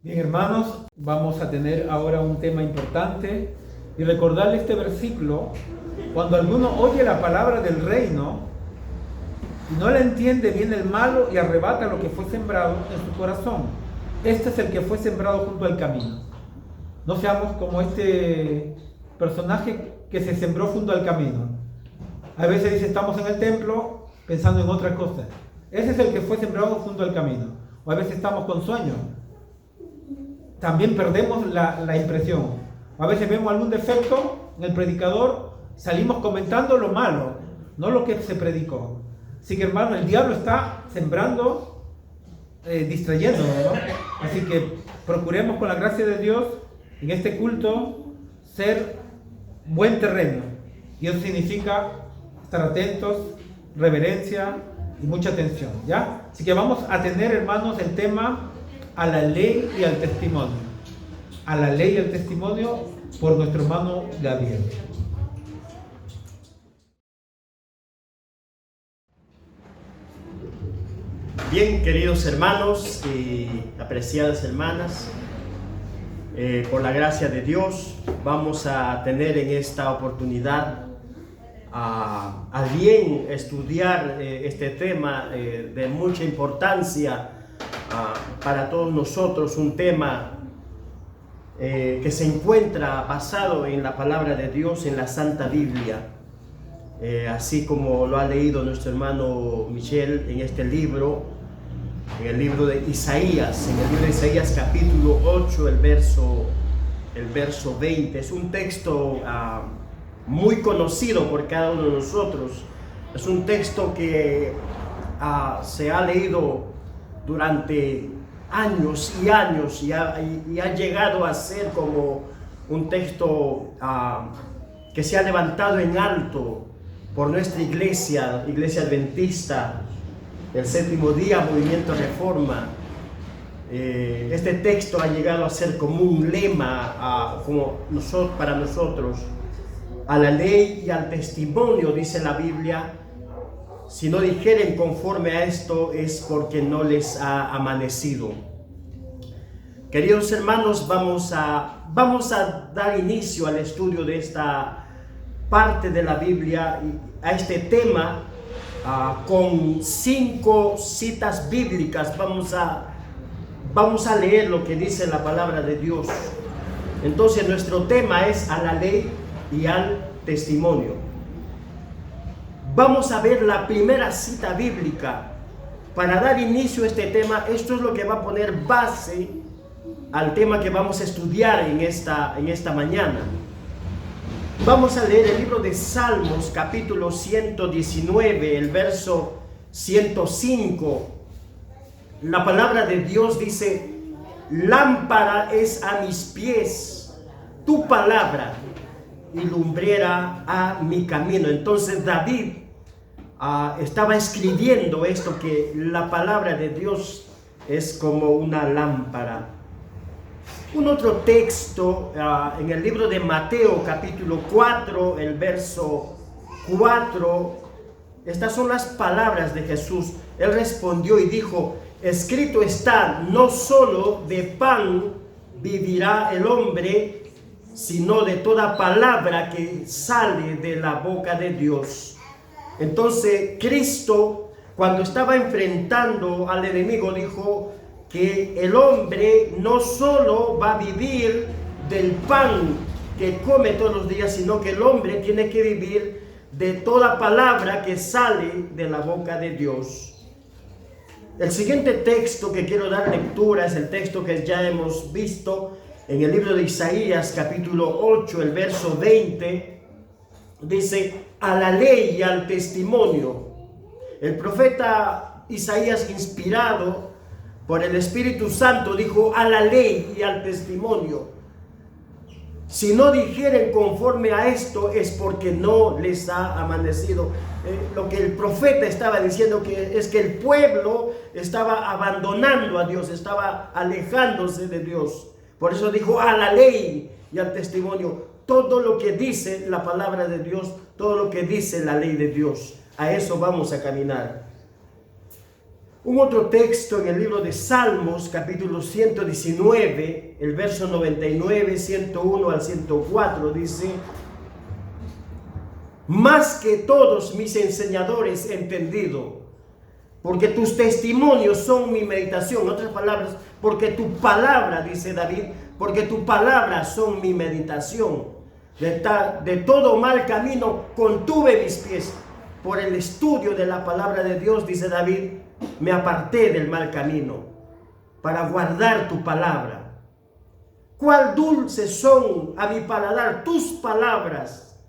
Bien, hermanos, vamos a tener ahora un tema importante y recordarle este versículo. Cuando alguno oye la palabra del reino y no la entiende, viene el malo y arrebata lo que fue sembrado en su corazón. Este es el que fue sembrado junto al camino. No seamos como este personaje que se sembró junto al camino. A veces dice, estamos en el templo pensando en otra cosa. Ese es el que fue sembrado junto al camino. O a veces estamos con sueño. También perdemos la impresión. A veces vemos algún defecto en el predicador, salimos comentando lo malo, no lo que se predicó. Así que, hermano, el diablo está sembrando, distrayéndonos, ¿no? Así que procuremos con la gracia de Dios en este culto ser buen terreno. Y eso significa estar atentos, reverencia y mucha atención, ¿ya? Así que vamos a tener, hermanos, el tema a la ley y al testimonio. A la ley y al testimonio por nuestro hermano Gabriel. Bien, queridos hermanos y apreciadas hermanas, por la gracia de Dios vamos a tener en esta oportunidad a bien estudiar este tema de mucha importancia para todos nosotros, un tema que se encuentra basado en la palabra de Dios, en la Santa Biblia, así como lo ha leído nuestro hermano Michel en este libro, en el libro de Isaías, en el libro de Isaías capítulo 8, el verso 20. Es un texto muy conocido por cada uno de nosotros. Es un texto que se ha leído durante años y años y ha llegado a ser como un texto que se ha levantado en alto por nuestra iglesia adventista del séptimo día, Movimiento Reforma. Este texto ha llegado a ser como un lema para nosotros. A la ley y al testimonio, dice la Biblia, si no dijeren conforme a esto es porque no les ha amanecido. Queridos hermanos, vamos a dar inicio al estudio de esta parte de la Biblia, a este tema, con 5 citas bíblicas. Vamos a leer lo que dice la palabra de Dios. Entonces nuestro tema es a la ley y al testimonio. Vamos a ver la primera cita bíblica para dar inicio a este tema. Esto es lo que va a poner base al tema que vamos a estudiar en esta mañana. Vamos a leer el libro de Salmos, capítulo 119, el verso 105. La palabra de Dios dice: lámpara es a mis pies tu palabra y lumbrera a mi camino. Entonces David estaba escribiendo esto, que la palabra de Dios es como una lámpara. Un otro texto en el libro de Mateo capítulo 4, el verso 4, estas son las palabras de Jesús. Él respondió y dijo: escrito está, no solo de pan vivirá el hombre, sino de toda palabra que sale de la boca de Dios. Entonces Cristo, cuando estaba enfrentando al enemigo, dijo que el hombre no solo va a vivir del pan que come todos los días, sino que el hombre tiene que vivir de toda palabra que sale de la boca de Dios. El siguiente texto que quiero dar lectura es el texto que ya hemos visto en el libro de Isaías capítulo 8, el verso 20. Dice: a la ley y al testimonio. El profeta Isaías, inspirado por el Espíritu Santo, dijo: a la ley y al testimonio. Si no dijeren conforme a esto es porque no les ha amanecido. Lo que el profeta estaba diciendo es que el pueblo estaba abandonando a Dios, estaba alejándose de Dios. Por eso dijo: a la ley y al testimonio. Todo lo que dice la palabra de Dios, todo lo que dice la ley de Dios, a eso vamos a caminar. Un otro texto en el libro de Salmos, capítulo 119, el verso 99, 101 al 104, dice: más que todos mis enseñadores he entendido, porque tus testimonios son mi meditación. En otras palabras, porque tu palabra, dice David, porque tu palabra son mi meditación. De todo mal camino contuve mis pies. Por el estudio de la palabra de Dios, dice David, me aparté del mal camino para guardar tu palabra. Cuál dulces son a mi paladar tus palabras,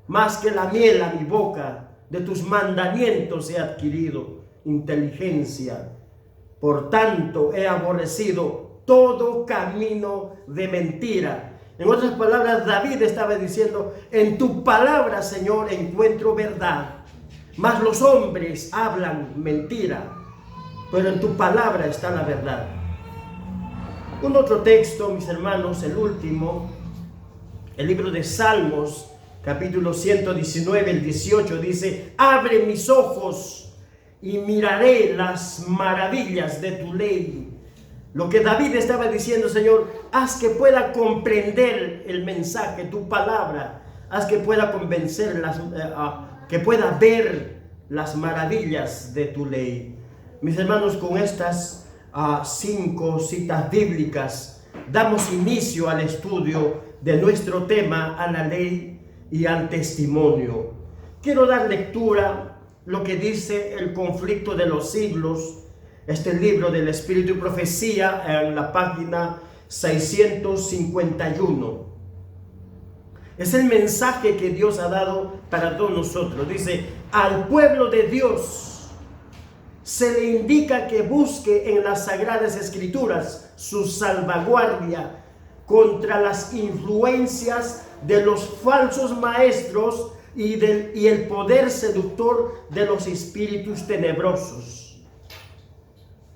más que la miel a mi boca. De tus mandamientos he adquirido inteligencia. Por tanto, he aborrecido todo camino de mentira. En otras palabras, David estaba diciendo: en tu palabra, Señor, encuentro verdad. Mas los hombres hablan mentira, pero en tu palabra está la verdad. Un otro texto, mis hermanos, el último, el libro de Salmos, capítulo 119, el 18, dice: abre mis ojos y miraré las maravillas de tu ley. Lo que David estaba diciendo: Señor, haz que pueda comprender el mensaje, tu palabra, haz que pueda convencer, que pueda ver las maravillas de tu ley. Mis hermanos, con estas 5 citas bíblicas damos inicio al estudio de nuestro tema, a la ley y al testimonio. Quiero dar lectura lo que dice El conflicto de los siglos, este libro del Espíritu y Profecía, en la página 651. Es el mensaje que Dios ha dado para todos nosotros. Dice: al pueblo de Dios se le indica que busque en las Sagradas Escrituras su salvaguardia contra las influencias de los falsos maestros y el poder seductor de los espíritus tenebrosos.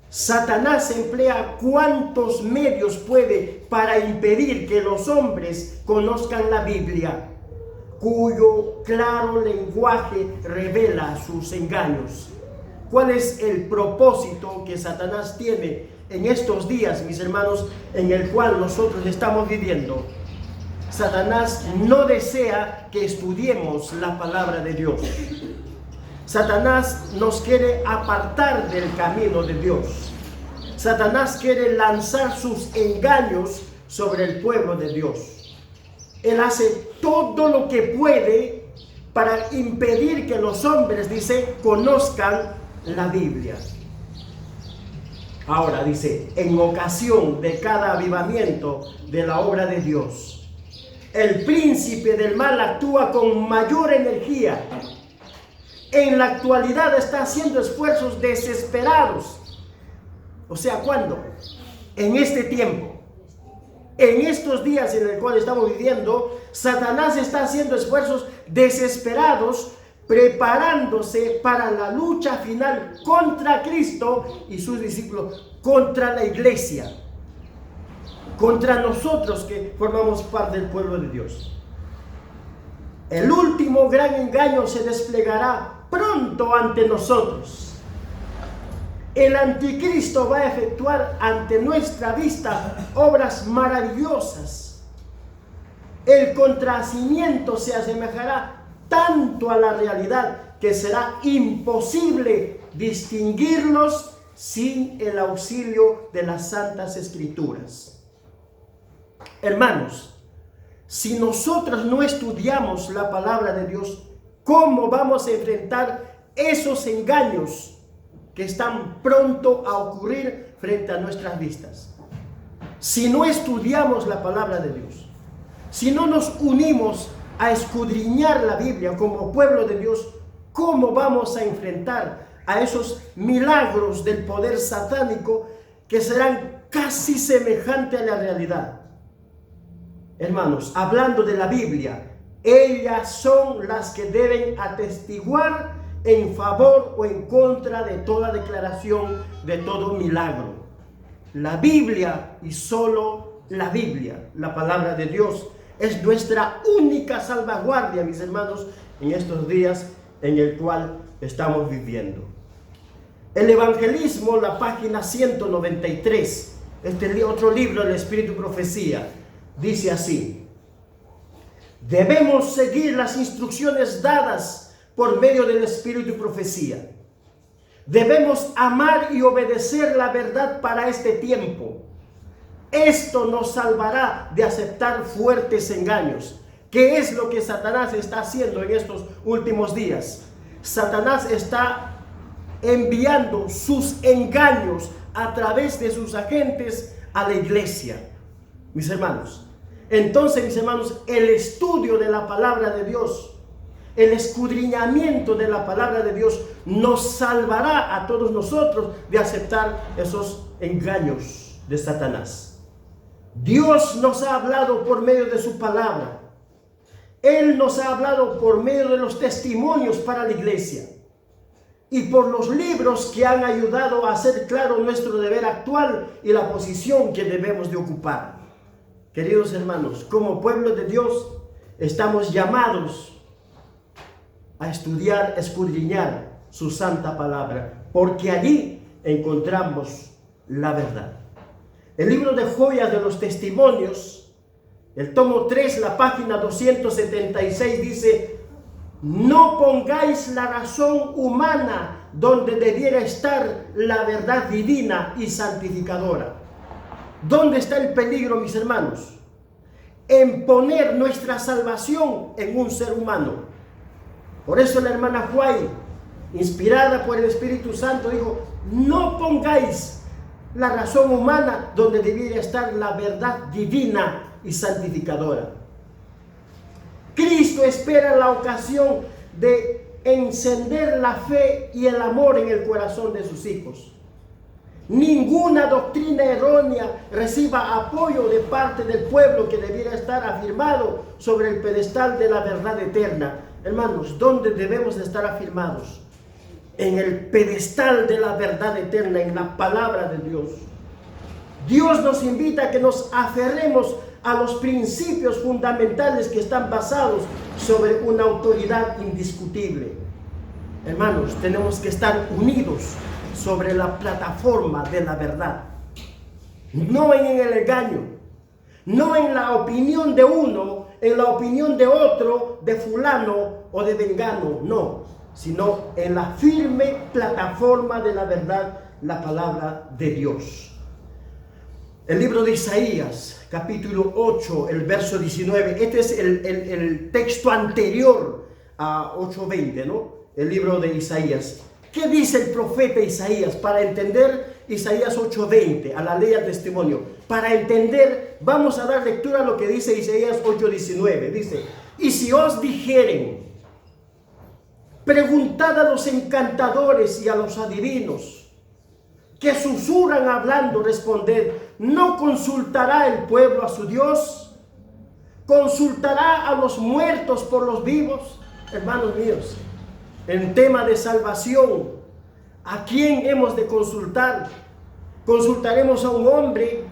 Satanás emplea cuantos medios puede para impedir que los hombres conozcan la Biblia, cuyo claro lenguaje revela sus engaños. ¿Cuál es el propósito que Satanás tiene en estos días, mis hermanos, en el cual nosotros estamos viviendo? Satanás no desea que estudiemos la palabra de Dios. Satanás nos quiere apartar del camino de Dios. Satanás quiere lanzar sus engaños sobre el pueblo de Dios. Él hace todo lo que puede para impedir que los hombres, dice, conozcan la Biblia. Ahora dice: en ocasión de cada avivamiento de la obra de Dios, el príncipe del mal actúa con mayor energía. En la actualidad está haciendo esfuerzos desesperados. O sea, ¿cuándo? En este tiempo, en estos días en el cual estamos viviendo, Satanás está haciendo esfuerzos desesperados, preparándose para la lucha final contra Cristo y sus discípulos, contra la iglesia, contra nosotros que formamos parte del pueblo de Dios. El último gran engaño se desplegará pronto ante nosotros. El anticristo va a efectuar ante nuestra vista obras maravillosas. El contrahacimiento se asemejará tanto a la realidad que será imposible distinguirlos sin el auxilio de las Santas Escrituras. Hermanos, si nosotros no estudiamos la palabra de Dios, ¿cómo vamos a enfrentar esos engaños que están pronto a ocurrir frente a nuestras vistas? Si no estudiamos la palabra de Dios, si no nos unimos a escudriñar la Biblia como pueblo de Dios, ¿cómo vamos a enfrentar a esos milagros del poder satánico que serán casi semejantes a la realidad? Hermanos, hablando de la Biblia, ellas son las que deben atestiguar en favor o en contra de toda declaración, de todo milagro. La Biblia y solo la Biblia, la palabra de Dios, es nuestra única salvaguardia, mis hermanos, en estos días en el cual estamos viviendo. El Evangelismo, la página 193, otro libro del Espíritu y Profecía, dice así: debemos seguir las instrucciones dadas por medio del Espíritu y Profecía. Debemos amar y obedecer la verdad para este tiempo. Esto nos salvará de aceptar fuertes engaños. ¿Qué es lo que Satanás está haciendo en estos últimos días? Satanás está enviando sus engaños a través de sus agentes a la iglesia, mis hermanos. Entonces, mis hermanos, el estudio de la palabra de Dios, el escudriñamiento de la palabra de Dios nos salvará a todos nosotros de aceptar esos engaños de Satanás. Dios nos ha hablado por medio de su palabra. Él nos ha hablado por medio de los testimonios para la iglesia y por los libros que han ayudado a hacer claro nuestro deber actual y la posición que debemos de ocupar. Queridos hermanos, como pueblo de Dios estamos llamados a estudiar, escudriñar su santa palabra, porque allí encontramos la verdad. El libro de Joyas de los Testimonios, el tomo 3, la página 276 dice: no pongáis la razón humana donde debiera estar la verdad divina y santificadora. ¿Dónde está el peligro, mis hermanos? En poner nuestra salvación en un ser humano. Por eso la hermana Huay, inspirada por el Espíritu Santo, dijo: no pongáis la razón humana donde debiera estar la verdad divina y santificadora. Cristo espera la ocasión de encender la fe y el amor en el corazón de sus hijos. Ninguna doctrina errónea reciba apoyo de parte del pueblo que debiera estar afirmado sobre el pedestal de la verdad eterna. Hermanos, ¿dónde debemos de estar afirmados? En el pedestal de la verdad eterna, en la palabra de Dios. Dios nos invita a que nos aferremos a los principios fundamentales que están basados sobre una autoridad indiscutible. Hermanos, tenemos que estar unidos sobre la plataforma de la verdad, no en el engaño, no en la opinión de uno, en la opinión de otro, de fulano o de vengano, no, sino en la firme plataforma de la verdad, la palabra de Dios. El libro de Isaías, capítulo 8, el verso 19, este es el texto anterior a 8:20, ¿no? El libro de Isaías. ¿Qué dice el profeta Isaías? Para entender Isaías 8:20, a la ley al testimonio. Para entender, vamos a dar lectura a lo que dice Isaías 8:19. Dice: y si os dijeren, preguntad a los encantadores y a los adivinos, que susurran hablando, responded, ¿no consultará el pueblo a su Dios? ¿Consultará a los muertos por los vivos? Hermanos míos, en tema de salvación, ¿a quién hemos de consultar? ¿Consultaremos a un hombre?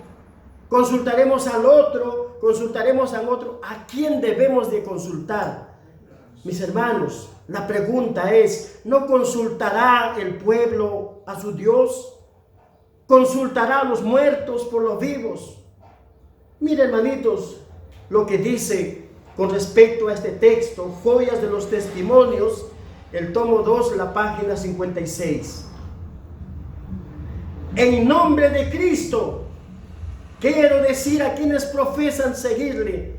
¿Consultaremos al otro? ¿Consultaremos al otro? ¿A quién debemos de consultar? Mis hermanos, la pregunta es, ¿no consultará el pueblo a su Dios? ¿Consultará a los muertos por los vivos? Miren, hermanitos, lo que dice con respecto a este texto, Joyas de los Testimonios, el tomo 2, la página 56. En nombre de Cristo, quiero decir a quienes profesan seguirle,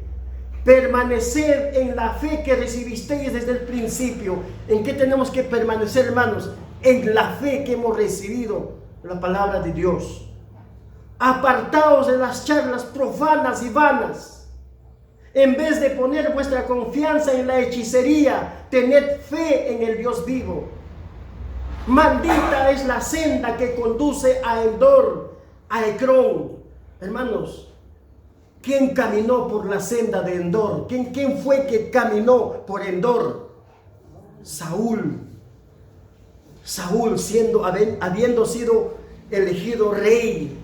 permaneced en la fe que recibisteis desde el principio. ¿En qué tenemos que permanecer, hermanos? En la fe que hemos recibido, la palabra de Dios. Apartaos de las charlas profanas y vanas. En vez de poner vuestra confianza en la hechicería, tened fe en el Dios vivo. Maldita es la senda que conduce a Endor, a Ecrón. Hermanos, ¿quién caminó por la senda de Endor? ¿Quién fue que caminó por Endor? Saúl, habiendo sido elegido rey.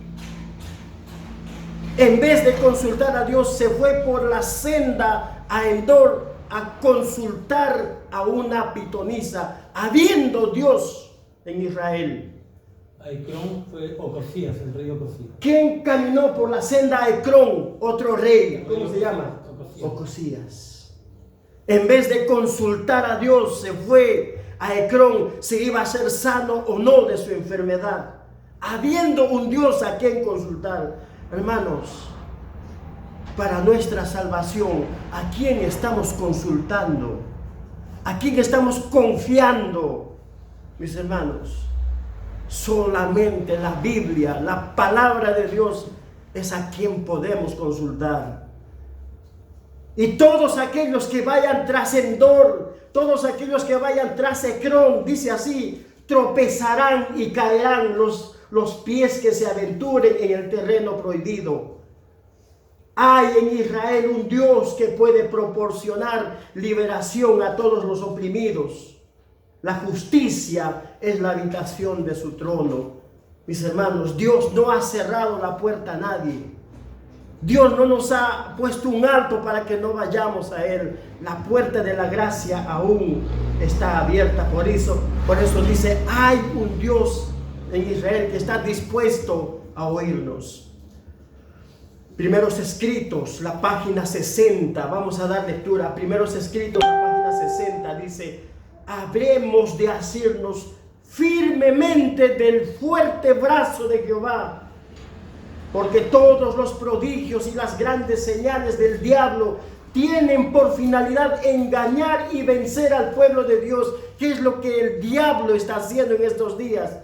En vez de consultar a Dios, se fue por la senda a Endor a consultar a una pitonisa, habiendo Dios en Israel. A Ecrón fue Ocosías, el rey Ocosías. ¿Quién caminó por la senda a Ecrón? Otro rey. ¿Cómo se llama? Ocosías. En vez de consultar a Dios, se fue a Ecrón si iba a ser sano o no de su enfermedad. Habiendo un Dios a quien consultar. Hermanos, para nuestra salvación, ¿a quién estamos consultando? ¿A quién estamos confiando? Mis hermanos, solamente la Biblia, la palabra de Dios, es a quien podemos consultar. Y todos aquellos que vayan tras Endor, todos aquellos que vayan tras Ecrón, dice así, tropezarán y caerán los pies que se aventuren en el terreno prohibido. Hay en Israel un Dios que puede proporcionar liberación a todos los oprimidos. La justicia es la habitación de su trono. Mis hermanos, Dios no ha cerrado la puerta a nadie. Dios no nos ha puesto un alto para que no vayamos a Él. La puerta de la gracia aún está abierta. Por eso dice, hay un Dios en Israel que está dispuesto a oírnos. Primeros Escritos, la página 60. Vamos a dar lectura. Primeros Escritos, la página 60. Dice, habremos de asirnos firmemente del fuerte brazo de Jehová, porque todos los prodigios y las grandes señales del diablo tienen por finalidad engañar y vencer al pueblo de Dios. ¿Qué es lo que el diablo está haciendo en estos días?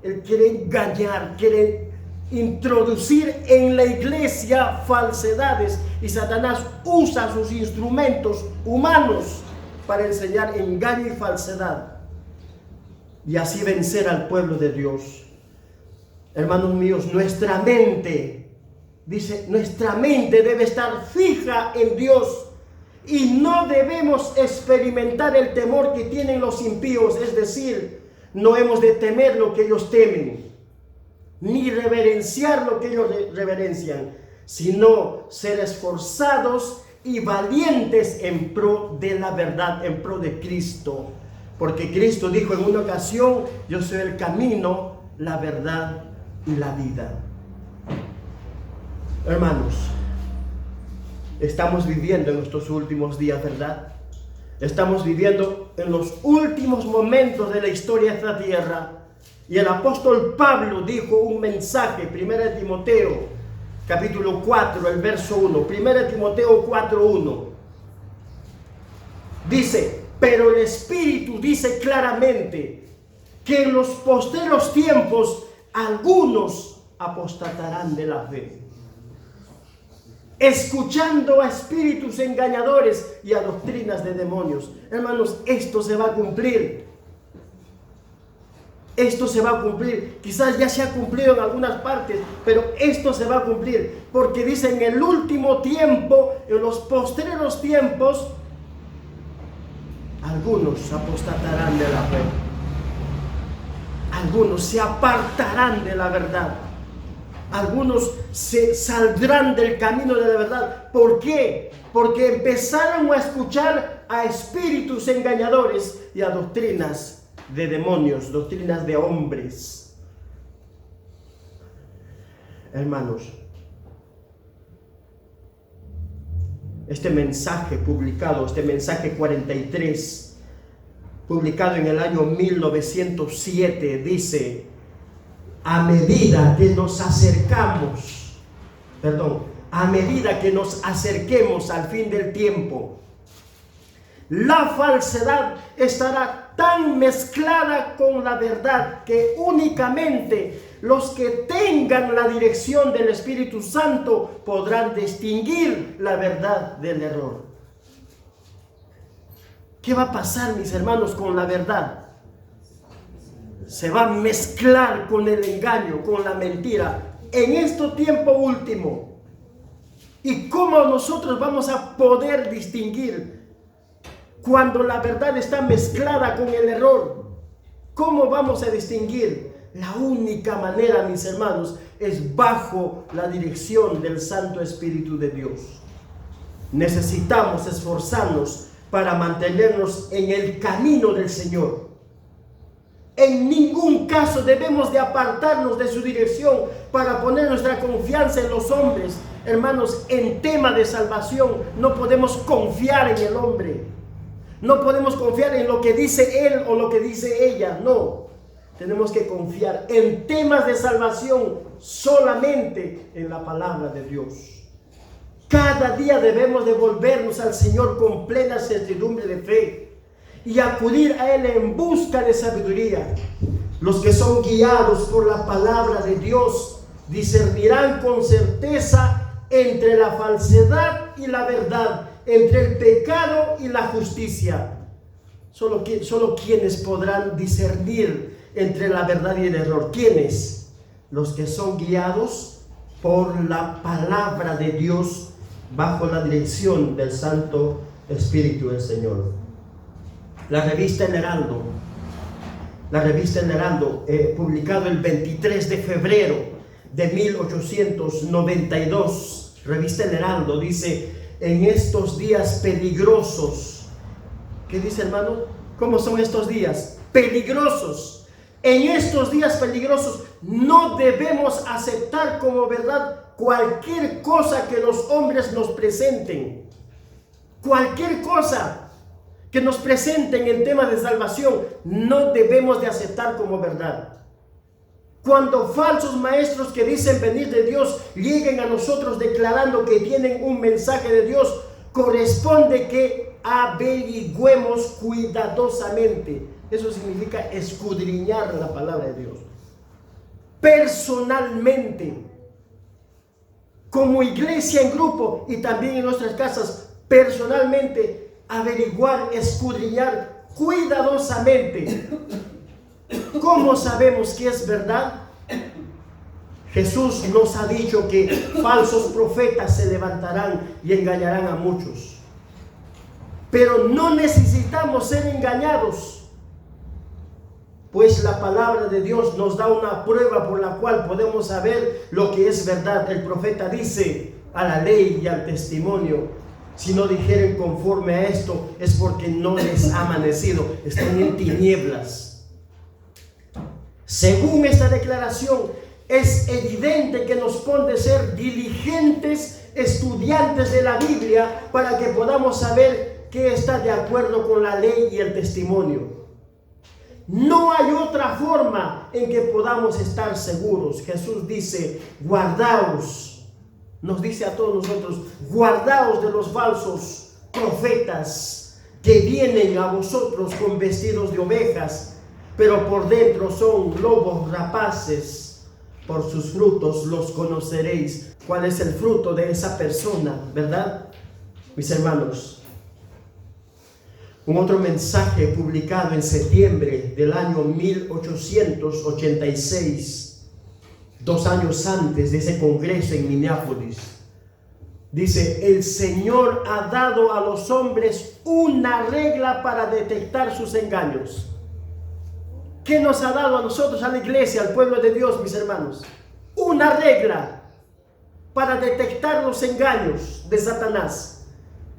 Él quiere engañar, quiere introducir en la iglesia falsedades, y Satanás usa sus instrumentos humanos para enseñar engaño y falsedad y así vencer al pueblo de Dios. Hermanos míos, nuestra mente debe estar fija en Dios, y no debemos experimentar el temor que tienen los impíos. Es decir, no hemos de temer lo que ellos temen, ni reverenciar lo que ellos reverencian, sino ser esforzados y valientes en pro de la verdad, en pro de Cristo. Porque Cristo dijo en una ocasión, yo soy el camino, la verdad y la vida. Hermanos, estamos viviendo en estos últimos días, ¿verdad? Estamos viviendo en los últimos momentos de la historia de esta tierra. Y el apóstol Pablo dijo un mensaje, 1 Timoteo, capítulo 4, el verso 1. 1 Timoteo 4, 1. Dice, pero el Espíritu dice claramente que en los postreros tiempos algunos apostatarán de la fe, escuchando a espíritus engañadores y a doctrinas de demonios. Hermanos, esto se va a cumplir. Esto se va a cumplir. Quizás ya se ha cumplido en algunas partes, pero esto se va a cumplir. Porque dice, en el último tiempo, en los postreros tiempos, algunos apostatarán de la fe. Algunos se apartarán de la verdad. Algunos se saldrán del camino de la verdad. ¿Por qué? Porque empezaron a escuchar a espíritus engañadores y a doctrinas de demonios, doctrinas de hombres. Hermanos, este mensaje publicado, este mensaje 43, publicado en el año 1907, dice, a medida que nos acerquemos al fin del tiempo, la falsedad estará tan mezclada con la verdad que únicamente los que tengan la dirección del Espíritu Santo podrán distinguir la verdad del error. ¿Qué va a pasar, mis hermanos, con la verdad? Se va a mezclar con el engaño, con la mentira, en este tiempo último. ¿Y cómo nosotros vamos a poder distinguir cuando la verdad está mezclada con el error? ¿Cómo vamos a distinguir? La única manera, mis hermanos, es bajo la dirección del Santo Espíritu de Dios. Necesitamos esforzarnos para mantenernos en el camino del Señor. En ningún caso debemos de apartarnos de su dirección para poner nuestra confianza en los hombres. Hermanos, en tema de salvación no podemos confiar en el hombre. No podemos confiar en lo que dice él o lo que dice ella. No, tenemos que confiar en temas de salvación solamente en la palabra de Dios. Cada día debemos de volvernos al Señor con plena certidumbre de fe y acudir a Él en busca de sabiduría. Los que son guiados por la palabra de Dios discernirán con certeza entre la falsedad y la verdad, entre el pecado y la justicia. Solo quienes podrán discernir entre la verdad y el error. ¿Quiénes? Los que son guiados por la palabra de Dios bajo la dirección del Santo Espíritu del Señor. La revista El Heraldo, publicado el 23 de febrero de 1892, revista El Heraldo, dice: en estos días peligrosos. ¿Qué dice, hermano? ¿Cómo son estos días? Peligrosos. En estos días peligrosos no debemos aceptar como verdad cualquier cosa que los hombres nos presenten. Cualquier cosa que nos presenten en tema de salvación no debemos de aceptar como verdad. Cuando falsos maestros que dicen venir de Dios lleguen a nosotros declarando que tienen un mensaje de Dios, corresponde que averigüemos cuidadosamente. Eso significa escudriñar la palabra de Dios. Personalmente, como iglesia en grupo y también en nuestras casas, personalmente, averiguar, escudriñar cuidadosamente. ¿Cómo sabemos que es verdad? Jesús nos ha dicho que falsos profetas se levantarán y engañarán a muchos. Pero no necesitamos ser engañados, pues la palabra de Dios nos da una prueba por la cual podemos saber lo que es verdad. El profeta dice: a la ley y al testimonio, si no dijeren conforme a esto, es porque no les ha amanecido, están en tinieblas. Según esta declaración, es evidente que nos pone ser diligentes estudiantes de la Biblia para que podamos saber qué está de acuerdo con la ley y el testimonio. No hay otra forma en que podamos estar seguros. Jesús dice: guardaos, nos dice a todos nosotros, guardaos de los falsos profetas que vienen a vosotros con vestidos de ovejas, pero por dentro son lobos rapaces. Por sus frutos los conoceréis. ¿Cuál es el fruto de esa persona, verdad, mis hermanos? Un otro mensaje publicado en septiembre del año 1886, 2 años antes de ese congreso en Minneapolis, dice: el Señor ha dado a los hombres una regla para detectar sus engaños. ¿Qué nos ha dado a nosotros, a la iglesia, al pueblo de Dios, mis hermanos? Una regla para detectar los engaños de Satanás.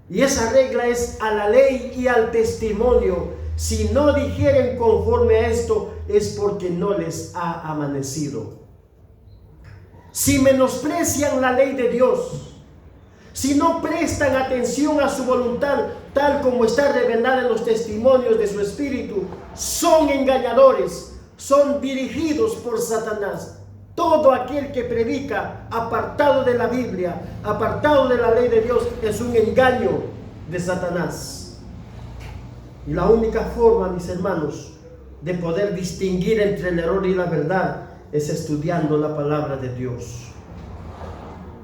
Y esa regla es: a la ley y al testimonio. Si no dijeren conforme a esto, es porque no les ha amanecido. Si menosprecian la ley de Dios, si no prestan atención a su voluntad, tal como está revelada en los testimonios de su Espíritu, son engañadores, son dirigidos por Satanás. Todo aquel que predica apartado de la Biblia, apartado de la ley de Dios, es un engaño de Satanás. Y la única forma, mis hermanos, de poder distinguir entre el error y la verdad es estudiando la palabra de Dios.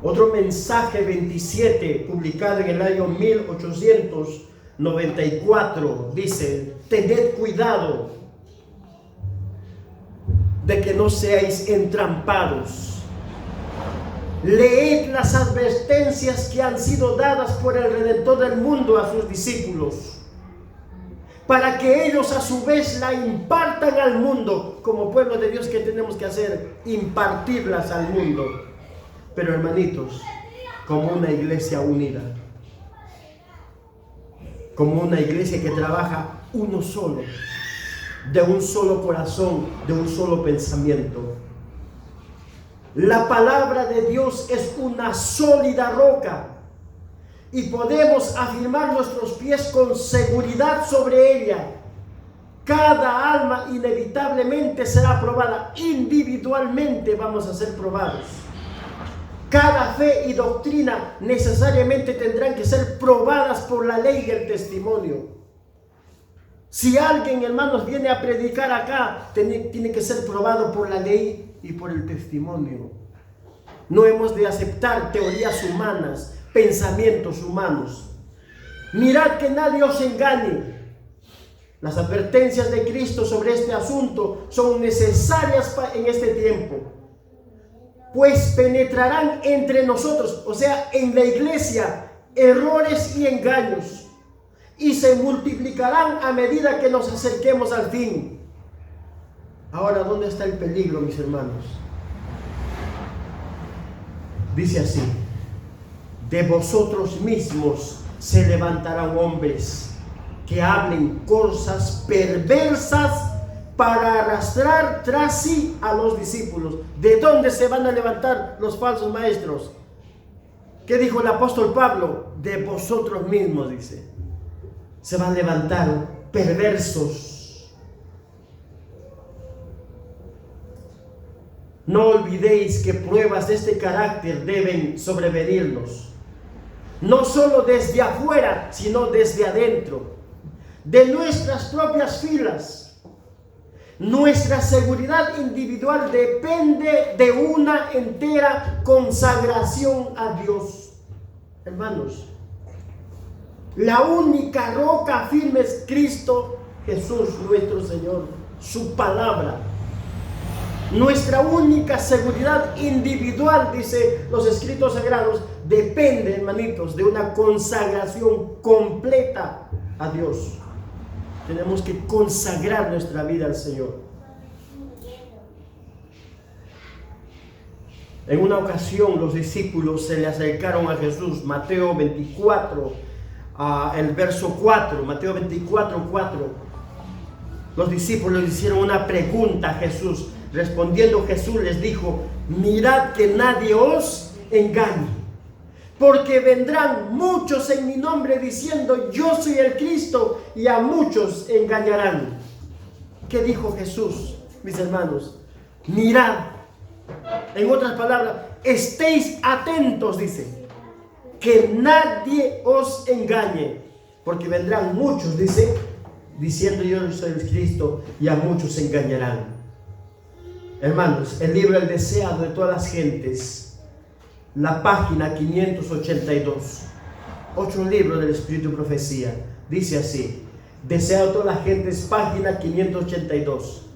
Otro mensaje 27, publicado en el año 1894, dice: tened cuidado de que no seáis entrampados. Leed las advertencias que han sido dadas por el Redentor del mundo a sus discípulos, para que ellos a su vez la impartan al mundo. Como pueblo de Dios, ¿qué tenemos que hacer? Impartirlas al mundo. Pero hermanitos, como una iglesia unida, como una iglesia que trabaja uno solo, de un solo corazón, de un solo pensamiento. La palabra de Dios es una sólida roca y podemos afirmar nuestros pies con seguridad sobre ella. Cada alma inevitablemente será probada. Individualmente vamos a ser probados. Cada fe y doctrina necesariamente tendrán que ser probadas por la ley y el testimonio. Si alguien, hermanos, viene a predicar acá, tiene que ser probado por la ley y por el testimonio. No hemos de aceptar teorías humanas, pensamientos humanos. Mirad que nadie os engañe. Las advertencias de Cristo sobre este asunto son necesarias en este tiempo, pues penetrarán entre nosotros, o sea, en la iglesia, errores y engaños, y se multiplicarán a medida que nos acerquemos al fin. Ahora, ¿dónde está el peligro, mis hermanos? Dice así: de vosotros mismos se levantarán hombres que hablen cosas perversas para arrastrar tras sí a los discípulos. ¿De dónde se van a levantar los falsos maestros? ¿Qué dijo el apóstol Pablo? De vosotros mismos, dice. Se van a levantar perversos. No olvidéis que pruebas de este carácter deben sobrevenirnos, no solo desde afuera, sino desde adentro, de nuestras propias filas. Nuestra seguridad individual depende de una entera consagración a Dios. Hermanos, la única roca firme es Cristo Jesús, nuestro Señor, su palabra. Nuestra única seguridad individual, dice los escritos sagrados, depende, hermanitos, de una consagración completa a Dios. Tenemos que consagrar nuestra vida al Señor. En una ocasión los discípulos se le acercaron a Jesús. Mateo 24, el verso 4. Mateo 24, 4. Los discípulos le hicieron una pregunta a Jesús. Respondiendo Jesús les dijo: mirad que nadie os engañe, porque vendrán muchos en mi nombre diciendo yo soy el Cristo, y a muchos engañarán. ¿Qué dijo Jesús, mis hermanos? Mirad. En otras palabras, estéis atentos, dice, que nadie os engañe, porque vendrán muchos, dice, diciendo yo soy el Cristo, y a muchos engañarán. Hermanos, el libro El Deseado de todas las gentes, la página 582, otro libro del Espíritu y Profecía, dice así: Deseado de todas las gentes, página 582.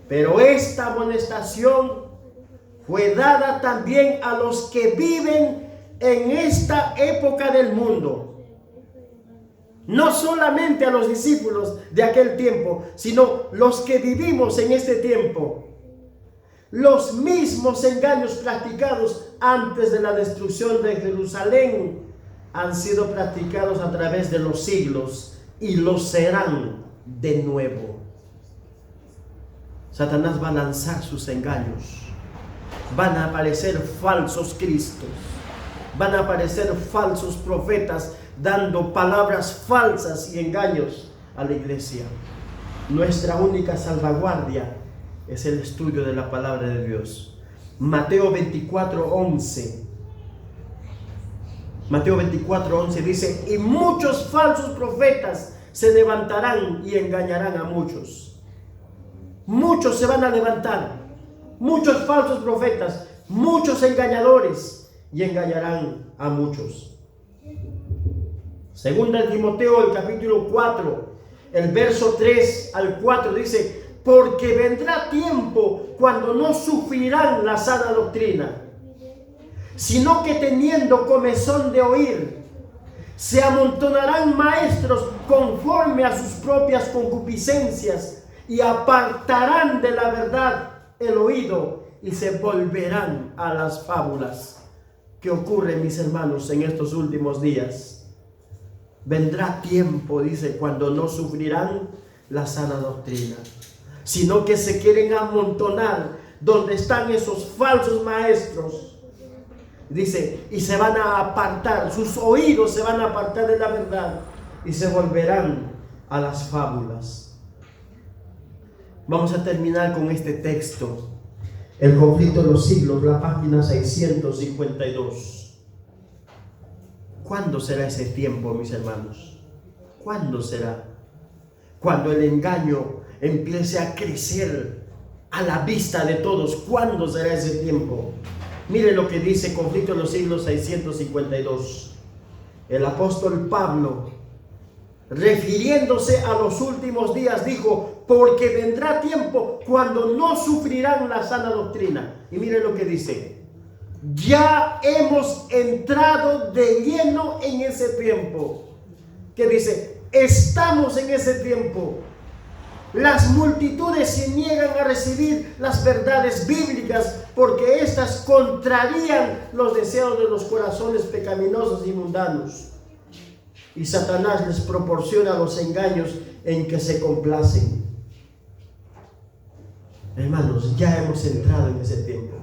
Pero esta amonestación fue dada también a los que viven en esta época del mundo. No solamente a los discípulos de aquel tiempo, sino los que vivimos en este tiempo. Los mismos engaños practicados antes de la destrucción de Jerusalén han sido practicados a través de los siglos y lo serán de nuevo. Satanás va a lanzar sus engaños. Van a aparecer falsos cristos. Van a aparecer falsos profetas dando palabras falsas y engaños a la iglesia. Nuestra única salvaguardia es el estudio de la palabra de Dios. Mateo 24:11. Mateo 24:11 dice: y muchos falsos profetas se levantarán y engañarán a muchos. Muchos se van a levantar, muchos falsos profetas, muchos engañadores, y engañarán a muchos. Segunda de Timoteo, el capítulo 4, el verso 3 al 4 dice: porque vendrá tiempo cuando no sufrirán la sana doctrina, sino que teniendo comezón de oír, se amontonarán maestros conforme a sus propias concupiscencias, y apartarán de la verdad el oído y se volverán a las fábulas. ¿Qué ocurre, mis hermanos, en estos últimos días? Vendrá tiempo, dice, cuando no sufrirán la sana doctrina, sino que se quieren amontonar donde están esos falsos maestros. Dice, y se van a apartar, sus oídos se van a apartar de la verdad y se volverán a las fábulas. Vamos a terminar con este texto, El conflicto de los siglos, la página 652. ¿Cuándo será ese tiempo, mis hermanos? ¿Cuándo será? Cuando el engaño empiece a crecer a la vista de todos. ¿Cuándo será ese tiempo? Mire lo que dice Conflicto de los siglos 652. El apóstol Pablo, refiriéndose a los últimos días, dijo: porque vendrá tiempo cuando no sufrirán la sana doctrina. Y mire lo que dice: ya hemos entrado de lleno en ese tiempo. Que dice, estamos en ese tiempo. Las multitudes se niegan a recibir las verdades bíblicas porque éstas contrarían los deseos de los corazones pecaminosos y mundanos. Y Satanás les proporciona los engaños en que se complacen. Hermanos, ya hemos entrado en ese tiempo.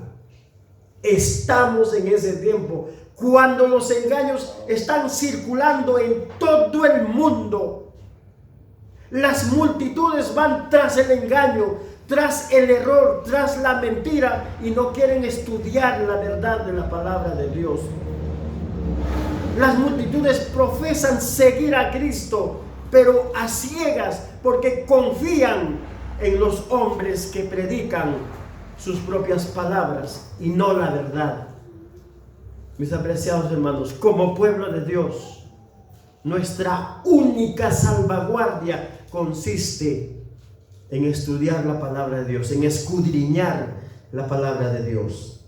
Estamos en ese tiempo cuando los engaños están circulando en todo el mundo. Las multitudes van tras el engaño, tras el error, tras la mentira, y no quieren estudiar la verdad de la palabra de Dios. Las multitudes profesan seguir a Cristo, pero a ciegas, porque confían en los hombres que predican sus propias palabras y no la verdad. Mis apreciados hermanos, como pueblo de Dios, nuestra única salvaguardia consiste en estudiar la palabra de Dios, en escudriñar la palabra de Dios.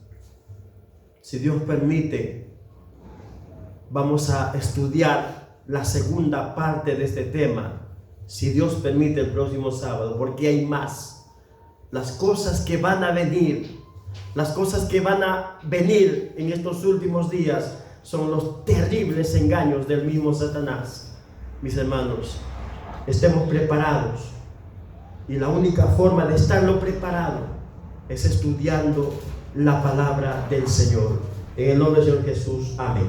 Si Dios permite, vamos a estudiar la segunda parte de este tema, si Dios permite, el próximo sábado, porque hay más. Las cosas que van a venir, las cosas que van a venir en estos últimos días son los terribles engaños del mismo Satanás. Mis hermanos, estemos preparados, y la única forma de estarlo preparado es estudiando la palabra del Señor. En el nombre del Señor Jesús, amén.